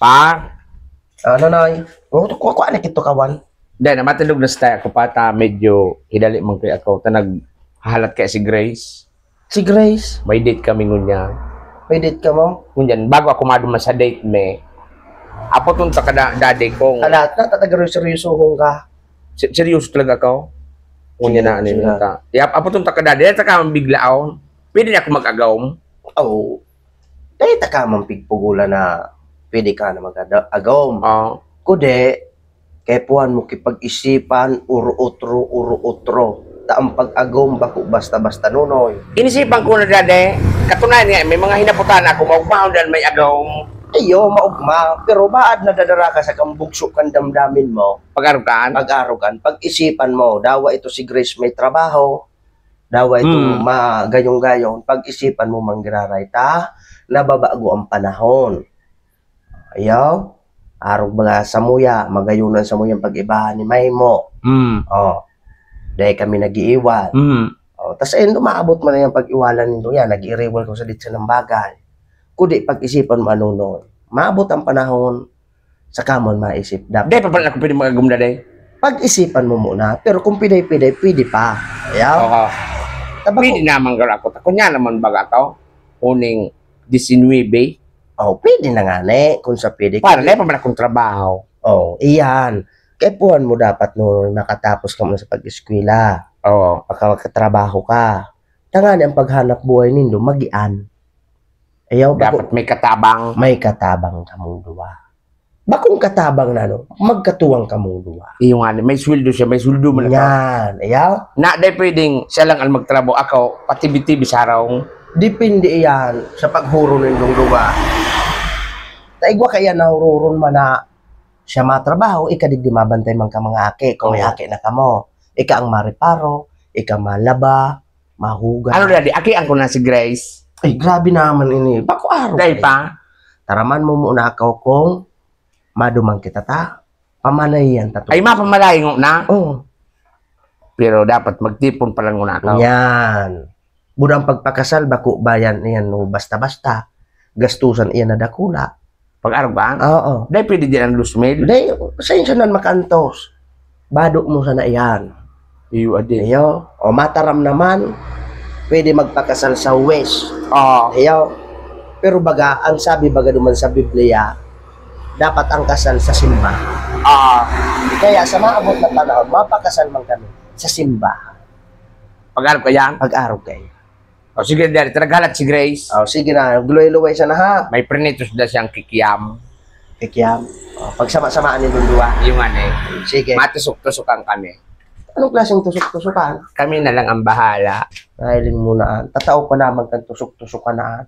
Pa, Ano na kuha na kito kawan. dahil na matindog na style ako pa ta medyo hidali man kay ako ta naghahalat kay si Grace. Si Grace, May date kami ngunya. may date ka mo? Ngunyan, bago ako maduma sa date me, apo tun sa daddy kong Alat na, tatagaro-seryoso kong ka. seryoso talaga ako. Ngunya na ano Sila. yun ta. Apo tun ta daddy, ta ka biglaon. Pwede niya ako mag-agawm. Oo. Dahil ka man pigpugula na pwede ka na mag-agawm. Oh. Kude, kay puan mo kipag-isipan, uro-utro. Taang pag-agawm bako basta-basta nunoy. Inisipan ko na daddy, katunayan niya, may mga hinaputan ako, maugmahon dan may agawm. Ayo, maugma. Pero baad na dadara ka sa kambugso kan damdamin mo. Pag-arukan. Pag-arugan, pag-isipan mo, dawa ito si Grace may trabaho, dawa ito magayong-gayong, pag-isipan mo manggiraray ta, nababago ang panahon. Ayaw, arog mga samuya, magayunan sa muyang pag-ibahan ni Maymo. Oh, dahil kami nag-iiwan. Oh, tas ayun, maabot mo na yung pag-iwalan nito yan, nag-i-rewal ko sa ditsa ng bagay. Kundi pag-isipan mo ano noon, maabot ang panahon, sa kamon maisip. Dahil pa pala ako pwede mag-agawm daddy. Pag-isipan mo muna, pero kung pwede pa. Ayaw? Oo. Tabako. Pwede naman gal ako. Kunya naman baga ako. Uning 19. Oh, pwede na nga ne, kung sa pwede. Para na pa man akong trabaho. Oh, iyan. Kaya puhan mo dapat no, nakatapos ka muna sa pag-eskwela. Oo. Pagkatrabaho ka. Tangani ang paghanap buhay nindo, magian. Ayaw, Dapat may katabang. may katabang kamong duwa. Bakong katabang na no, magkatuwang kamong duwa. Yung ano, may sweldo siya. May sweldo man ako. Yan, ayaw. Na, dahil pwedeng siya lang ang magtrabaho. Ako, pati-biti bisaraw. Depende iyan sa paghuro nindong duwa. Taigwa kaya nahururon man na siya matrabaho, ikadig di mabantay man ka mga ake, kung may Oo. ake na kamo. Ika ang mariparo, ika malaba, mahuga. Ano daddy? Aki ang ko na si Grace. Ay, grabe naman ini. Bako araw. Dahil pa. Taraman mo muna ako kung madumang kita ta. Pamalayan ta to. Ay mapamalayo na. Oh, Pero dapat magtipon pa lang muna ako. yan. Budang pagpakasal, bako bayan yan no, basta-basta. Gastusan iyan na dakula. Pag-araw ba? Oo. Dahil pwede din ang lusmail. Day, pasensya na makantos. Badok mo sana iyan. Iyo adi. Ayaw. O mataram naman, pwede magpakasal sa West. Oo. Ayaw. Pero baga, ang sabi baga naman sa Biblia, dapat ang kasal sa simba. Kaya sa maabot na panahon, mapakasal man kami sa simba. Pag-araw ka yan. Pag-araw kayo. O sige daddy, taragalat si Grace. O sige na, guluy-luway siya na ha. May prenitos na siyang kikiyam. Kikiyam. O, pagsama-samaan ni Dundua. Yung ano eh. Sige. Matusok-tusokan kami. Anong klaseng tusok-tusukan? Kami na lang ang bahala. Nahiling mo na. Tatao pa naman kang tusok-tusukan na.